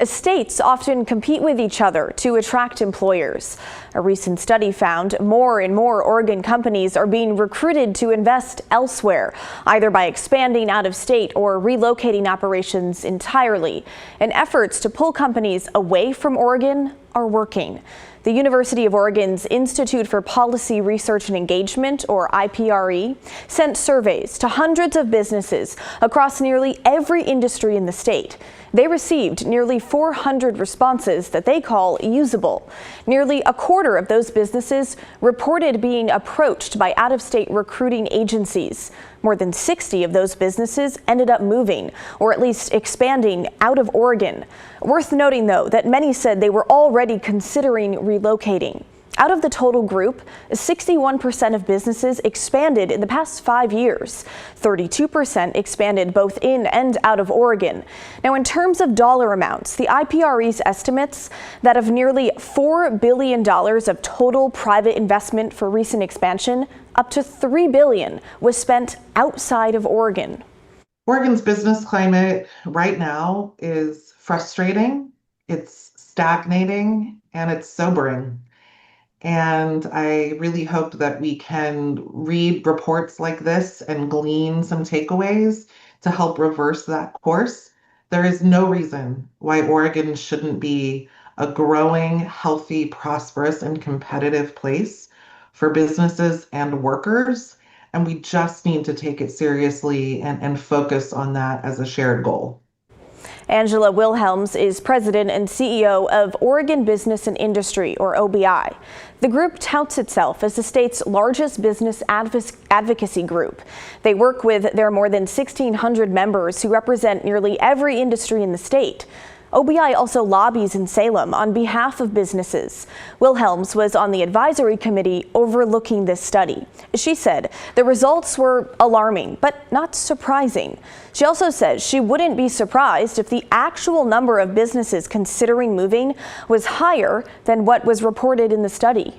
States often compete with each other to attract employers. A recent study found more and more Oregon companies are being recruited to invest elsewhere, either by expanding out of state or relocating operations entirely. And efforts to pull companies away from Oregon are working. The University of Oregon's Institute for Policy Research and Engagement, or IPRE, sent surveys to hundreds of businesses across nearly every industry in the state. They received nearly 400 responses that they call usable. Nearly a quarter of those businesses reported being approached by out-of-state recruiting agencies. More than 60 of those businesses ended up moving, or at least expanding out of Oregon. Worth noting, though, that many said they were already considering relocating. Out of the total group, 61% of businesses expanded in the past 5 years. 32% expanded both in and out of Oregon. Now, in terms of dollar amounts, the IPRE's estimates that of nearly $4 billion of total private investment for recent expansion, up to $3 billion was spent outside of Oregon. Oregon's business climate right now is frustrating, it's stagnating, and it's sobering. And I really hope that we can read reports like this and glean some takeaways to help reverse that course. There is no reason why Oregon shouldn't be a growing, healthy, prosperous, and competitive place for businesses and workers. And we just need to take it seriously and focus on that as a shared goal. Angela Wilhelms is president and CEO of Oregon Business and Industry, or OBI. The group touts itself as the state's largest business advocacy group. They work with their more than 1,600 members who represent nearly every industry in the state. OBI also lobbies in Salem on behalf of businesses. Wilhelms was on the advisory committee overlooking this study. She said the results were alarming, but not surprising. She also says she wouldn't be surprised if the actual number of businesses considering moving was higher than what was reported in the study.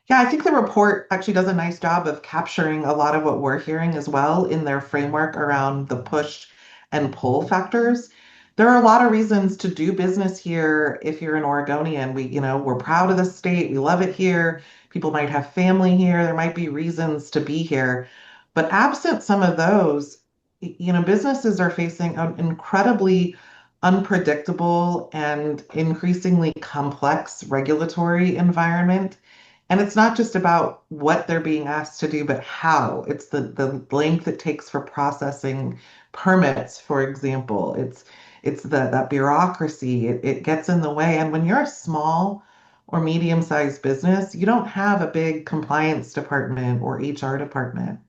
Yeah, I think the report actually does a nice job of capturing a lot of what we're hearing as well in their framework around the push and pull factors. There are a lot of reasons to do business here if you're an Oregonian. We're proud of the state. We love it here. People might have family here. There might be reasons to be here. But absent some of those, businesses are facing an incredibly unpredictable and increasingly complex regulatory environment. And it's not just about what they're being asked to do, but how. It's the length it takes for processing permits, for example. It's that bureaucracy. It gets in the way. And when you're a small or medium-sized business, you don't have a big compliance department or HR department.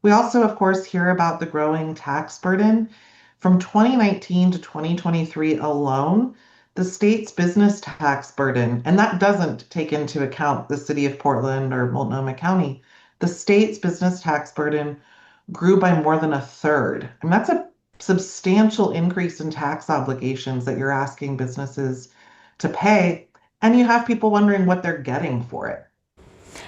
We also, of course, hear about the growing tax burden. From 2019 to 2023 alone, the state's business tax burden, and that doesn't take into account the city of Portland or Multnomah County, the state's business tax burden grew by more than a third. And that's a substantial increase in tax obligations that you're asking businesses to pay, and you have people wondering what they're getting for it.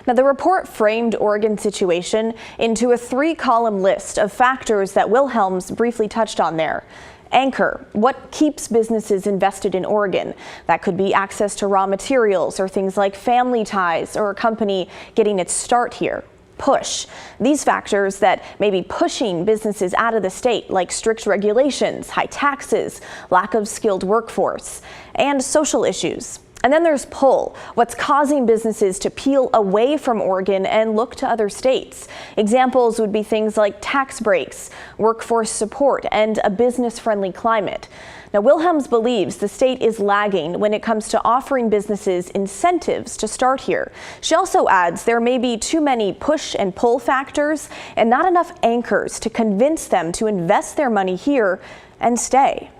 Now, the report framed Oregon's situation into a 3-column list of factors that Wilhelms briefly touched on there. Anchor, what keeps businesses invested in Oregon? That could be access to raw materials or things like family ties or a company getting its start here. Push, these factors that may be pushing businesses out of the state, like strict regulations, high taxes, lack of skilled workforce, and social issues. And then there's pull, what's causing businesses to peel away from Oregon and look to other states. Examples would be things like tax breaks, workforce support, and a business-friendly climate. Now, Wilhelms believes the state is lagging when it comes to offering businesses incentives to start here. She also adds there may be too many push and pull factors and not enough anchors to convince them to invest their money here and stay.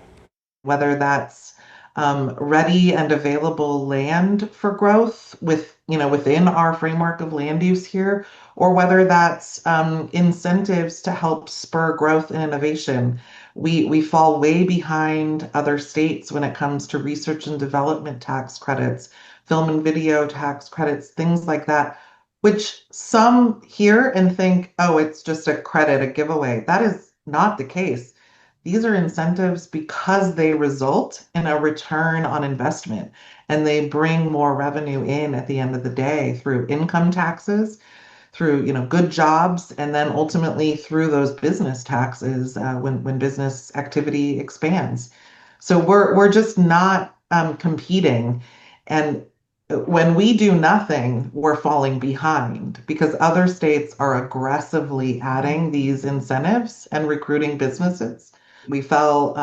Whether that's ready and available land for growth within our framework of land use here, or whether that's incentives to help spur growth and innovation. We fall way behind other states when it comes to research and development tax credits, film and video tax credits, things like that, which some hear and think, oh, it's just a credit, a giveaway. That is not the case. These are incentives because they result in a return on investment and they bring more revenue in at the end of the day through income taxes, through good jobs, and then ultimately through those business taxes when business activity expands. So we're just not competing, and when we do nothing, we're falling behind because other states are aggressively adding these incentives and recruiting businesses. We fell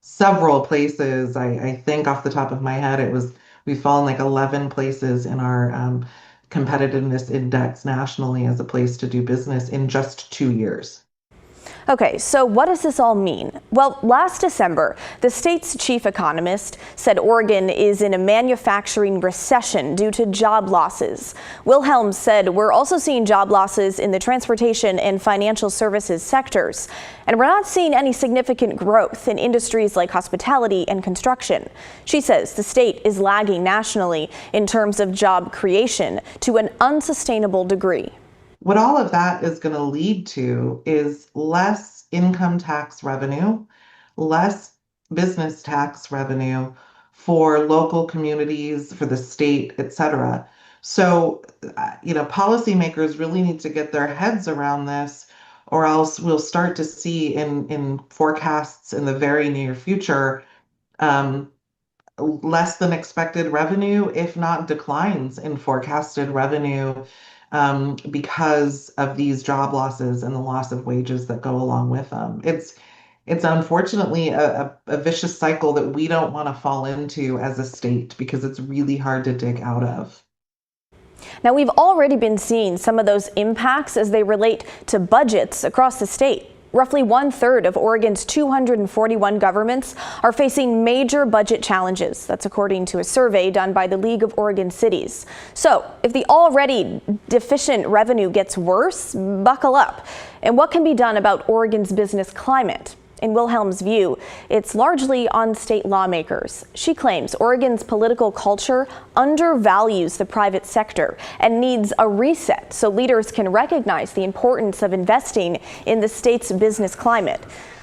several places. I think off the top of my head, we've fallen like 11 places in our competitiveness index nationally as a place to do business in just 2 years. Okay, so what does this all mean? Well, last December, the state's chief economist said Oregon is in a manufacturing recession due to job losses. Wilhelm said we're also seeing job losses in the transportation and financial services sectors, and we're not seeing any significant growth in industries like hospitality and construction. She says the state is lagging nationally in terms of job creation to an unsustainable degree. What all of that is going to lead to is less income tax revenue, less business tax revenue for local communities, for the state, et cetera. So, policymakers really need to get their heads around this, or else we'll start to see in forecasts in the very near future less than expected revenue, if not declines in forecasted revenue because of these job losses and the loss of wages that go along with them. It's unfortunately a vicious cycle that we don't want to fall into as a state because it's really hard to dig out of. Now, we've already been seeing some of those impacts as they relate to budgets across the state. Roughly 1/3 of Oregon's 241 governments are facing major budget challenges. That's according to a survey done by the League of Oregon Cities. So if the already deficient revenue gets worse, buckle up. And what can be done about Oregon's business climate? In Wilhelm's view, it's largely on state lawmakers. She claims Oregon's political culture undervalues the private sector and needs a reset so leaders can recognize the importance of investing in the state's business climate.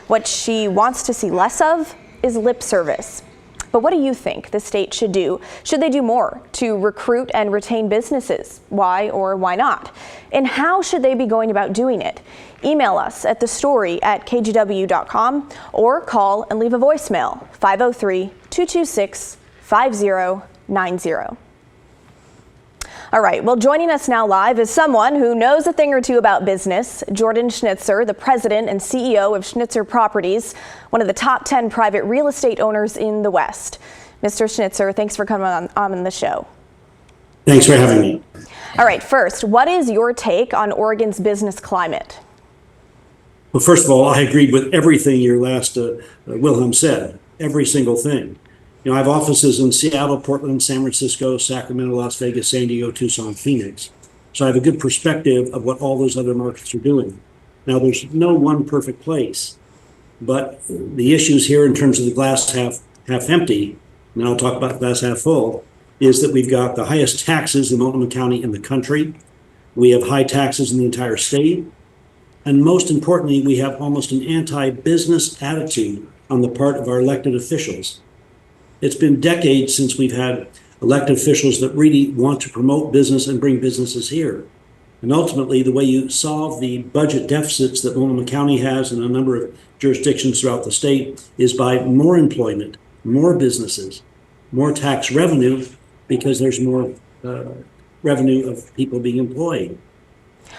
What she wants to see less of is lip service. But what do you think the state should do? Should they do more to recruit and retain businesses? Why or why not? And how should they be going about doing it? Email us at thestory@kgw.com or call and leave a voicemail 503-226-5090. All right, well, joining us now live is someone who knows a thing or two about business. Jordan Schnitzer, the president and CEO of Schnitzer Properties, one of the top 10 private real estate owners in the West. Mr. Schnitzer, thanks for coming on the show. Thanks for having me. All right, first, what is your take on Oregon's business climate? Well, first of all, I agreed with everything your last Wilhelm said, every single thing. I have offices in Seattle, Portland, San Francisco, Sacramento, Las Vegas, San Diego, Tucson, Phoenix. So I have a good perspective of what all those other markets are doing. Now, there's no one perfect place, but the issues here in terms of the glass half empty, and I'll talk about glass half full, is that we've got the highest taxes in Multnomah County in the country. We have high taxes in the entire state. And most importantly, we have almost an anti-business attitude on the part of our elected officials. It's been decades since we've had elected officials that really want to promote business and bring businesses here. And ultimately, the way you solve the budget deficits that Multnomah County has in a number of jurisdictions throughout the state is by more employment, more businesses, more tax revenue, because there's more revenue of people being employed.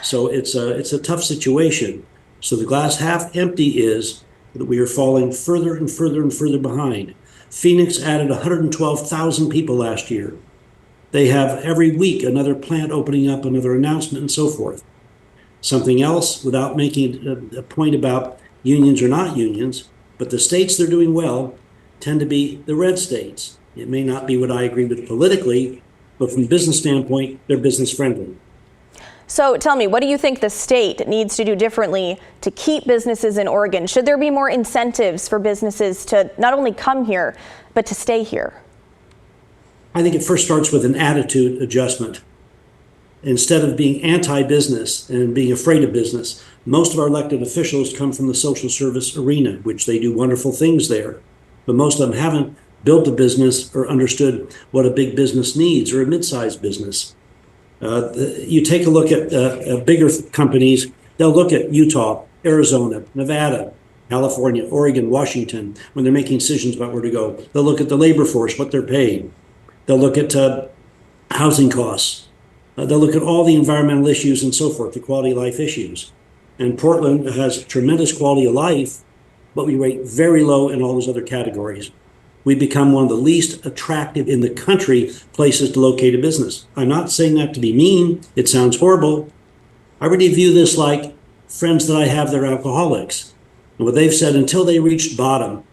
So it's a tough situation. So the glass half empty is that we are falling further and further and further behind. Phoenix added 112,000 people last year. They have every week another plant opening up, another announcement, and so forth. Something else, without making a point about unions or not unions, but the states that are doing well tend to be the red states. It may not be what I agree with politically, but from a business standpoint, they're business friendly. So tell me, what do you think the state needs to do differently to keep businesses in Oregon? Should there be more incentives for businesses to not only come here, but to stay here? I think it first starts with an attitude adjustment. Instead of being anti-business and being afraid of business, Most of our elected officials come from the social service arena, which they do wonderful things there, but most of them haven't built a business or understood what a big business needs or a mid-sized business. You take a look at bigger companies, they'll look at Utah, Arizona, Nevada, California, Oregon, Washington, when they're making decisions about where to go. They'll look at the labor force, what they're paid. They'll look at housing costs. They'll look at all the environmental issues and so forth, the quality of life issues. And Portland has tremendous quality of life, but we rate very low in all those other categories. We become one of the least attractive in the country places to locate a business. I'm not saying that to be mean. It sounds horrible. I really view this like friends that I have that are alcoholics. And what they've said until they reached bottom,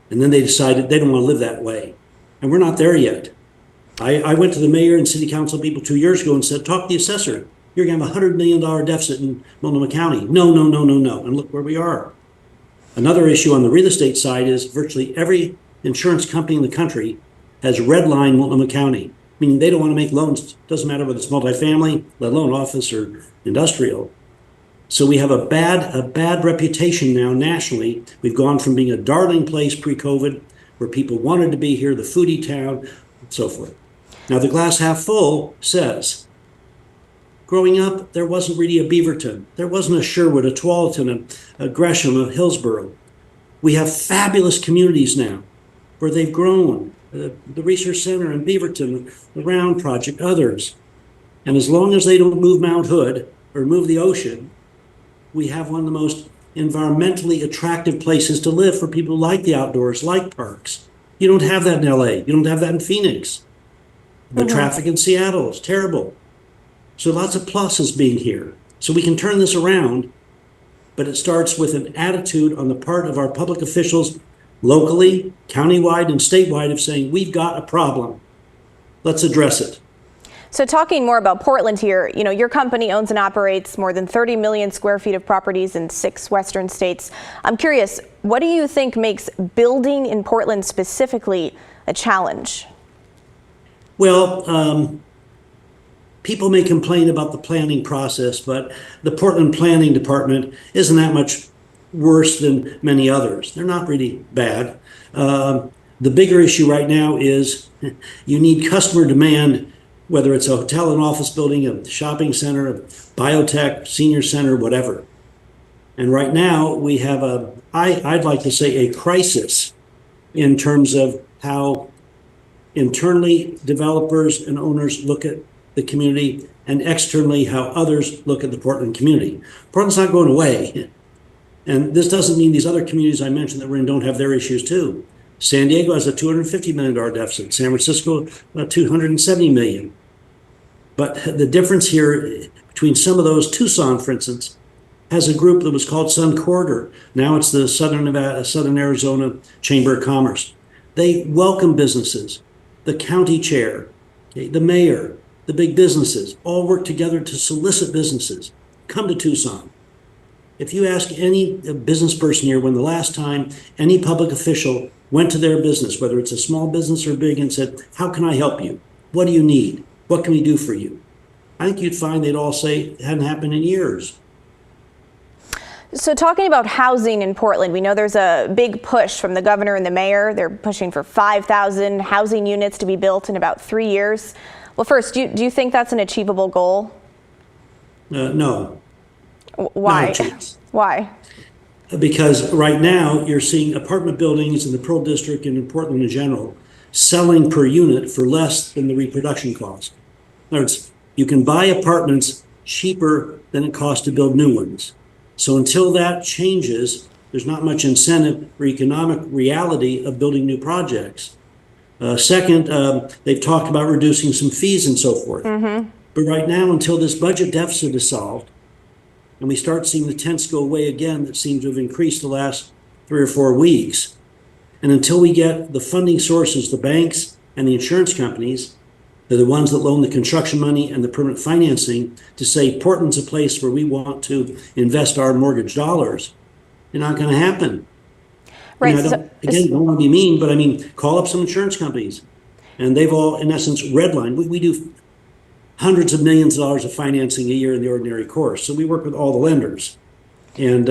and then they decided they don't want to live that way. And we're not there yet. I went to the mayor and city council people 2 years ago and said, talk to the assessor. You're going to have $100 million deficit in Multnomah County. No. And look where we are. Another issue on the real estate side is virtually every insurance company in the country has redlined Multnomah County, meaning they don't want to make loans. Doesn't matter whether it's multifamily, let alone office or industrial. So we have a bad reputation now nationally. We've gone from being a darling place pre-COVID, where people wanted to be here, the foodie town, and so forth. Now the glass half full says, growing up, there wasn't really a Beaverton. There wasn't a Sherwood, a Tualatin, a Gresham, a Hillsborough. We have fabulous communities now where they've grown. The Research Center in Beaverton, the Round Project, others. And as long as they don't move Mount Hood or move the ocean, we have one of the most environmentally attractive places to live for people who like the outdoors, like parks. You don't have that in LA. You don't have that in Phoenix. The traffic in Seattle is terrible. So lots of pluses being here. So we can turn this around, but it starts with an attitude on the part of our public officials locally, countywide, and statewide of saying, we've got a problem. Let's address it. So talking more about Portland here, your company owns and operates more than 30 million square feet of properties in 6 western states. I'm curious, what do you think makes building in Portland specifically a challenge? Well, people may complain about the planning process, but the Portland Planning Department isn't that much worse than many others. They're not really bad. The bigger issue right now is you need customer demand, whether it's a hotel and office building, a shopping center, a biotech, senior center, whatever. And right now we have I'd like to say a crisis in terms of how internally developers and owners look at the community and externally how others look at the Portland community. Portland's not going away. And this doesn't mean these other communities I mentioned that we're in don't have their issues too. San Diego has a $250 million deficit. San Francisco, $270 million. But the difference here between some of those, Tucson, for instance, has a group that was called Sun Corridor. Now it's the Southern Arizona Chamber of Commerce. They welcome businesses. The county chair, the mayor, the big businesses all work together to solicit businesses. Come to Tucson. If you ask any business person here when the last time any public official went to their business, whether it's a small business or big, and said, how can I help you? What do you need? What can we do for you? I think you'd find they'd all say it hadn't happened in years. So talking about housing in Portland, we know there's a big push from the governor and the mayor. They're pushing for 5,000 housing units to be built in about 3 years. Well, first, do you think that's an achievable goal? No. Why? Why? Because right now you're seeing apartment buildings in the Pearl District and in Portland in general selling per unit for less than the reproduction cost. In other words, you can buy apartments cheaper than it costs to build new ones. So until that changes, there's not much incentive or economic reality of building new projects. Second, they've talked about reducing some fees and so forth. But right now, until this budget deficit is solved, and we start seeing the tents go away again that seem to have increased the last 3 or 4 weeks, and until we get the funding sources, the banks and the insurance companies, they're the ones that loan the construction money and the permanent financing, to say Portland's a place where we want to invest our mortgage dollars, it's not going to happen. Right. I don't want to be mean, but I mean, call up some insurance companies, and they've all, in essence, redlined. We do hundreds of millions of dollars of financing a year in the ordinary course. So we work with all the lenders. And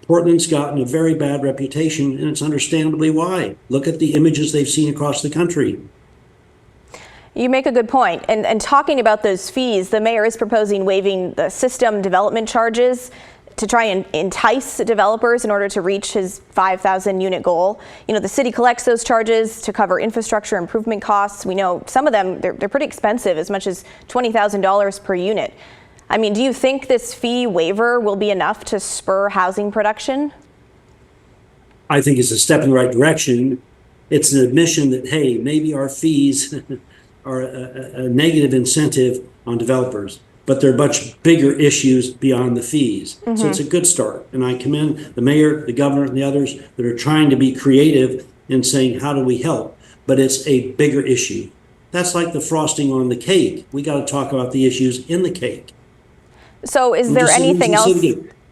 Portland's gotten a very bad reputation, and it's understandably why. Look at the images they've seen across the country. You make a good point. And talking about those fees, the mayor is proposing waiving the system development charges to try and entice developers in order to reach his 5,000 unit goal. You know, the city collects those charges to cover infrastructure improvement costs. We know some of them, they're pretty expensive, as much as $20,000 per unit. I mean, do you think this fee waiver will be enough to spur housing production? I think it's a step in the right direction. It's an admission that, hey, maybe our fees are a negative incentive on developers, but there are much bigger issues beyond the fees. Mm-hmm. So it's a good start. And I commend the mayor, the governor, and the others that are trying to be creative in saying, how do we help? But it's a bigger issue. That's like the frosting on the cake. We got to talk about the issues in the cake. So is there anything else?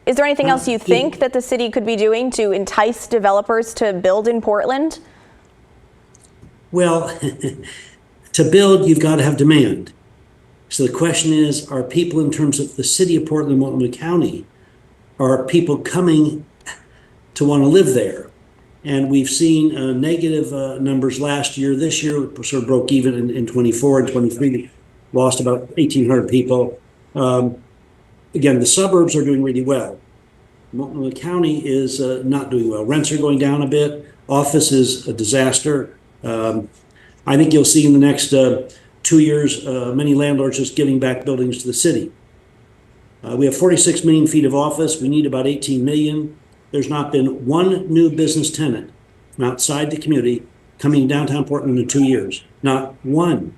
Is there anything else you think that the city could be doing to entice developers to build in Portland? Well, to build, you've got to have demand. So the question is, are people, in terms of the city of Portland, Multnomah County, are people coming to want to live there? And we've seen negative numbers last year. This year, we sort of broke even in 24 and 23, lost about 1,800 people. Again, the suburbs are doing really well. Multnomah County is not doing well. Rents are going down a bit. Office is a disaster. I think you'll see in the next 2 years, many landlords just giving back buildings to the city. We have 46 million feet of office. We need about 18 million. There's not been one new business tenant from outside the community coming downtown Portland in 2 years. Not one.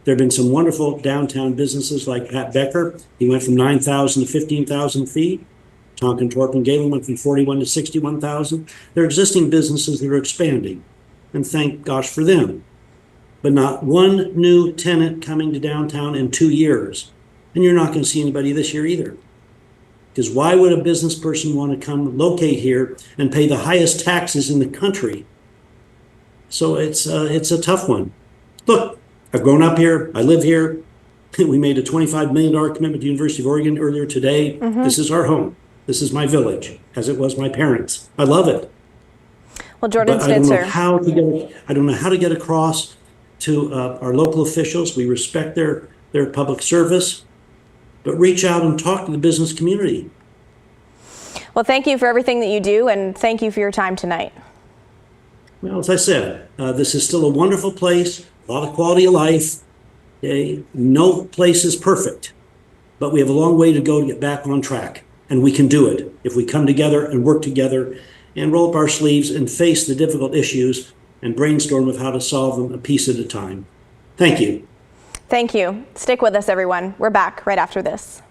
There have been some wonderful downtown businesses like Pat Becker. He went from 9,000 to 15,000 feet. Tonkin, Torp, and Galen went from 41 to 61,000. There are existing businesses that are expanding, and thank gosh for them. But not one new tenant coming to downtown in 2 years. And you're not going to see anybody this year either. Because why would a business person want to come locate here and pay the highest taxes in the country? So it's a tough one. Look, I've grown up here. I live here. We made a $25 million commitment to the University of Oregon earlier today. Mm-hmm. This is our home. This is my village, as it was my parents. I love it. Well, Jordan but Snitzer. I don't know how to get across to our local officials. We respect their public service, but reach out and talk to the business community. Well, thank you for everything that you do, and thank you for your time tonight. Well, as I said, this is still a wonderful place, a lot of quality of life. Okay? No place is perfect, but we have a long way to go to get back on track, and we can do it if we come together and work together and roll up our sleeves and face the difficult issues and brainstorm of how to solve them a piece at a time. Thank you. Thank you. Stick with us, everyone. We're back right after this.